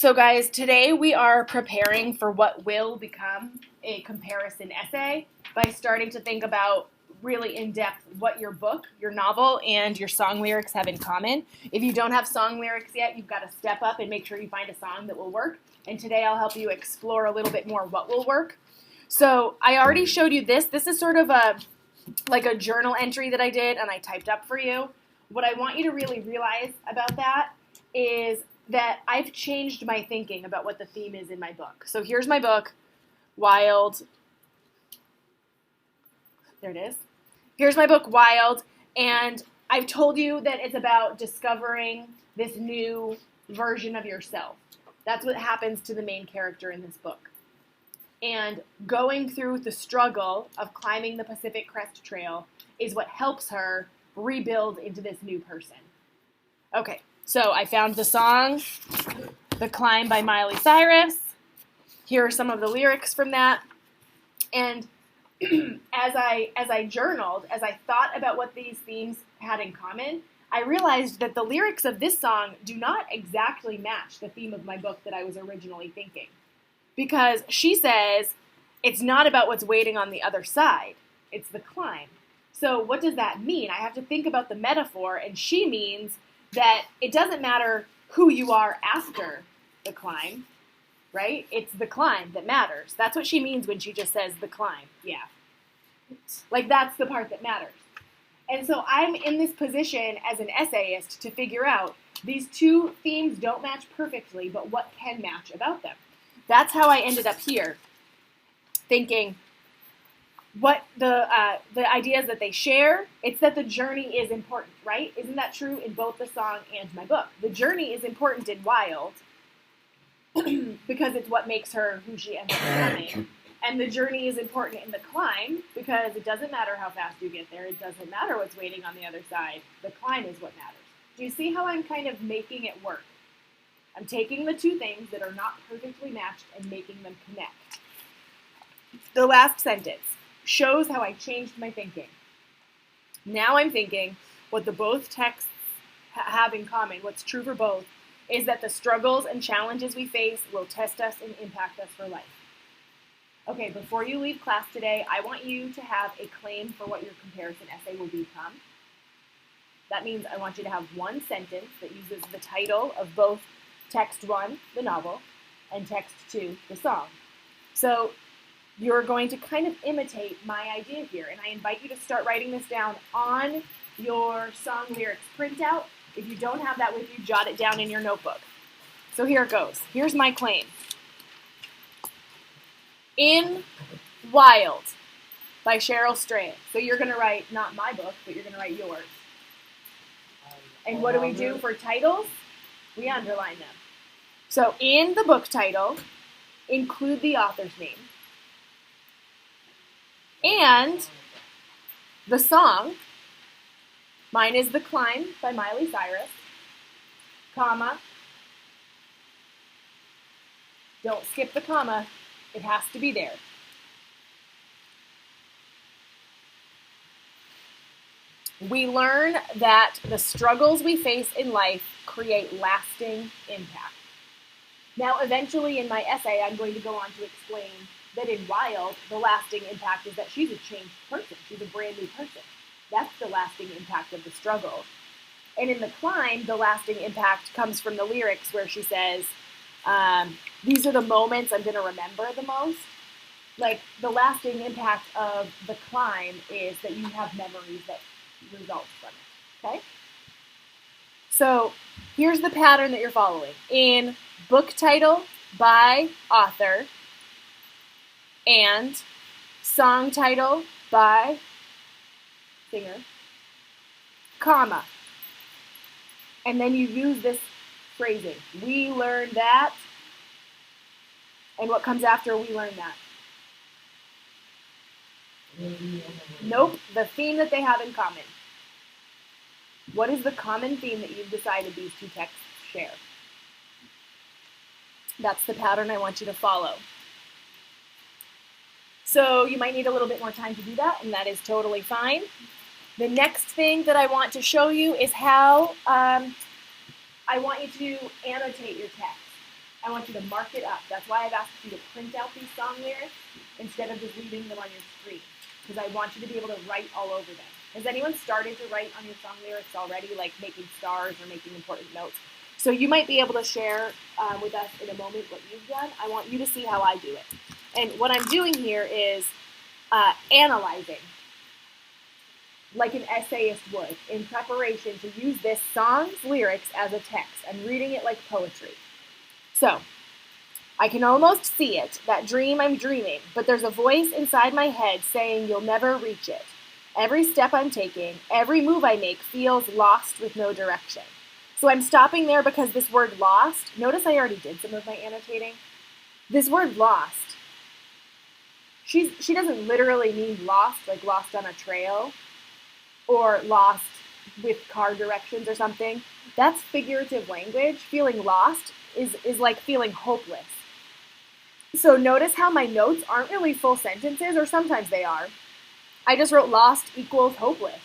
So guys, today we are preparing for what will become a comparison essay by starting to think about really in depth what your book, your novel, and your song lyrics have in common. If you don't have song lyrics yet, you've got to step up and make sure you find a song that will work. And today I'll help you explore a little bit more what will work. So I already showed you this. This is sort of a journal entry that I did and I typed up for you. What I want you to really realize about that is that I've changed my thinking about what the theme is in my book. So here's my book, Wild. There it is. Here's my book, Wild, and I've told you that it's about discovering this new version of yourself. That's what happens to the main character in this book. And going through the struggle of climbing the Pacific Crest Trail is what helps her rebuild into this new person. Okay, so I found the song, The Climb by Miley Cyrus. Here are some of the lyrics from that. And as I journaled, as I thought about what these themes had in common, I realized that the lyrics of this song do not exactly match the theme of my book that I was originally thinking. Because she says, it's not about what's waiting on the other side, it's the climb. So what does that mean? I have to think about the metaphor, and she means that it doesn't matter who you are after the climb, right? It's the climb that matters. That's what she means when she just says the climb. Yeah. Like, that's the part that matters. And so I'm in this position as an essayist to figure out these two themes don't match perfectly, but what can match about them? That's how I ended up here, thinking what the ideas that they share. It's that the journey is important, right? Isn't that true in both the song and my book? The journey is important in Wild because it's what makes her who she ends up becoming. And the journey is important in The Climb because it doesn't matter how fast you get there. It doesn't matter what's waiting on the other side. The climb is what matters. Do you see how I'm kind of making it work? I'm taking the two things that are not perfectly matched and making them connect. The last sentence shows how I changed my thinking. Now I'm thinking what the both texts have in common, what's true for both, is that the struggles and challenges we face will test us and impact us for life. Okay, before you leave class today, I want you to have a claim for what your comparison essay will become. That means I want you to have one sentence that uses the title of both text 1, the novel, and text 2, the song. So you're going to kind of imitate my idea here, and I invite you to start writing this down on your song lyrics printout. If you don't have that with you, jot it down in your notebook. So here it goes. Here's my claim. In Wild by Cheryl Strayed. So you're going to write not my book, but you're going to write yours. And what do we do for titles? We underline them. So in the book title, include the author's name. And the song, mine is The Climb by Miley Cyrus, comma, don't skip the comma, it has to be there. We learn that the struggles we face in life create lasting impact. Now, eventually in my essay, I'm going to go on to explain that in Wild, the lasting impact is that she's a changed person. She's a brand new person. That's the lasting impact of the struggle. And in The Climb, the lasting impact comes from the lyrics where she says, these are the moments I'm going to remember the most. Like, the lasting impact of The Climb is that you have memories that result from it, okay? So here's the pattern that you're following. In book title by author and song title by singer, comma, and then you use this phrasing. We learned that, and what comes after we learn that? Nope, the theme that they have in common. What is the common theme that you've decided these two texts share? That's the pattern I want you to follow. So you might need a little bit more time to do that, and that is totally fine. The next thing that I want to show you is how I want you to annotate your text. I want you to mark it up. That's why I've asked you to print out these song lyrics instead of just leaving them on your screen, because I want you to be able to write all over them. Has anyone started to write on your song lyrics already, like making stars or making important notes? So you might be able to share with us in a moment what you've done. I want you to see how I do it. And what I'm doing here is analyzing, like an essayist would, in preparation to use this song's lyrics as a text. I'm reading it like poetry. So, I can almost see it, that dream I'm dreaming, but there's a voice inside my head saying you'll never reach it. Every step I'm taking, every move I make feels lost with no direction. So I'm stopping there because this word lost, notice I already did some of my annotating. This word lost, she doesn't literally mean lost, like lost on a trail, or lost with car directions or something. That's figurative language. Feeling lost is like feeling hopeless. So notice how my notes aren't really full sentences, or sometimes they are. I just wrote lost equals hopeless.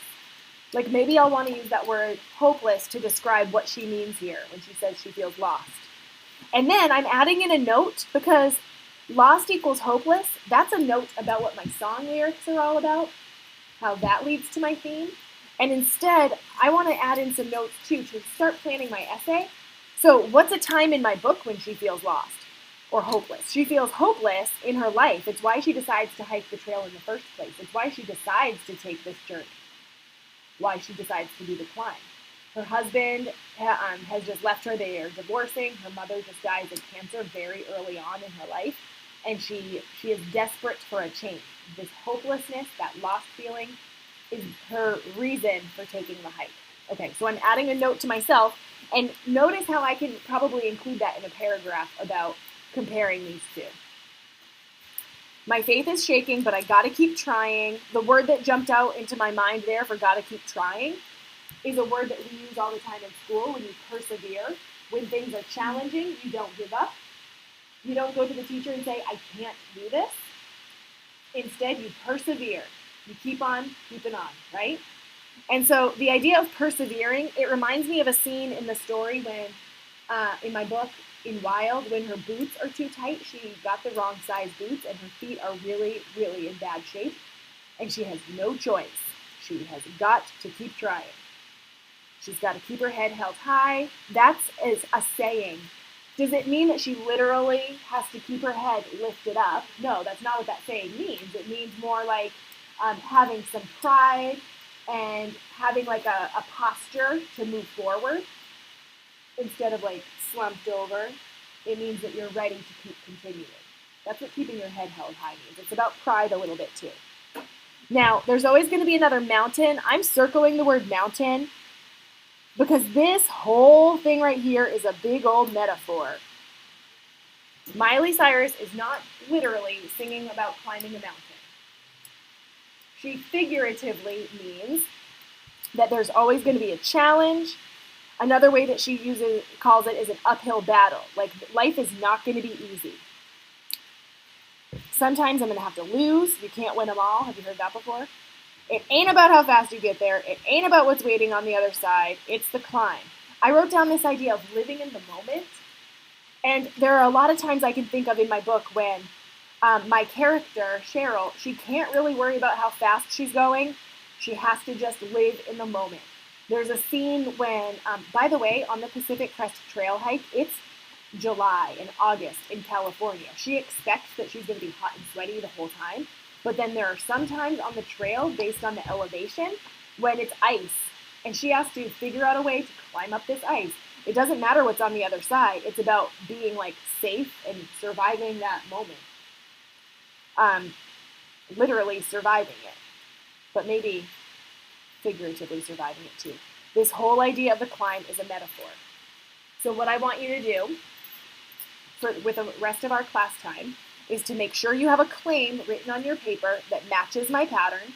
Like maybe I'll want to use that word hopeless to describe what she means here when she says she feels lost. And then I'm adding in a note because lost equals hopeless. That's a note about what my song lyrics are all about, how that leads to my theme. And instead, I want to add in some notes too to start planning my essay. So what's a time in my book when she feels lost or hopeless? She feels hopeless in her life. It's why she decides to hike the trail in the first place. It's why she decides to take this journey, why she decides to do the climb. Her husband has just left her. They are divorcing. Her mother just dies of cancer very early on in her life. And she is desperate for a change. This hopelessness, that lost feeling, is her reason for taking the hike. Okay, so I'm adding a note to myself, and notice how I can probably include that in a paragraph about comparing these two. My faith is shaking, but I gotta keep trying. The word that jumped out into my mind there for gotta keep trying is a word that we use all the time in school when you persevere. When things are challenging, you don't give up. You don't go to the teacher and say, I can't do this. Instead, you persevere. You keep on keeping on, right? And so the idea of persevering, it reminds me of a scene in the story when, in my book, in Wild, when her boots are too tight. She got the wrong size boots and her feet are really, really in bad shape. And she has no choice. She has got to keep trying. She's got to keep her head held high. That's a saying. Does it mean that she literally has to keep her head lifted up? No, that's not what that saying means. It means more like having some pride and having like a posture to move forward instead of like slumped over. It means that you're ready to keep continuing. That's what keeping your head held high means. It's about pride a little bit too. Now, there's always going to be another mountain. I'm circling the word mountain because this whole thing right here is a big old metaphor. Miley Cyrus is not literally singing about climbing a mountain. She figuratively means that there's always going to be a challenge. Another way that she calls it is an uphill battle. Like life is not going to be easy. Sometimes I'm going to have to lose. You can't win them all. Have you heard that before? It ain't about how fast you get there. It ain't about what's waiting on the other side. It's the climb. I wrote down this idea of living in the moment. And there are a lot of times I can think of in my book when my character, Cheryl, she can't really worry about how fast she's going. She has to just live in the moment. There's a scene when, by the way, on the Pacific Crest Trail hike, it's July and August in California. She expects that she's going to be hot and sweaty the whole time. But then there are some times on the trail, based on the elevation, when it's ice. And she has to figure out a way to climb up this ice. It doesn't matter what's on the other side. It's about being like safe and surviving that moment. Literally surviving it. But maybe figuratively surviving it too. This whole idea of the climb is a metaphor. So what I want you to do with the rest of our class time is to make sure you have a claim written on your paper that matches my pattern.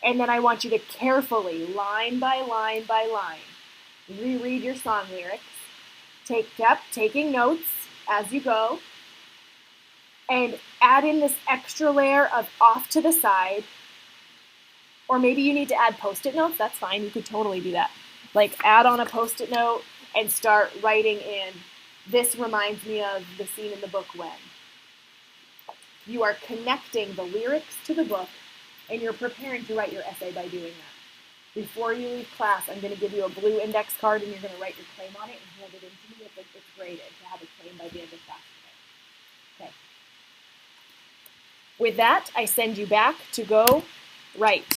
And then I want you to carefully, line by line by line, reread your song lyrics, taking notes as you go, and add in this extra layer of off to the side. Or maybe you need to add Post-it notes. That's fine. You could totally do that. Like add on a Post-it note and start writing in This reminds me of the scene in the book when you are connecting the lyrics to the book and you're preparing to write your essay by doing that. Before you leave class, I'm going to give you a blue index card and you're going to write your claim on it and hand it in to me. It's graded to have a claim by the end of class today. Okay. With that, I send you back to go write.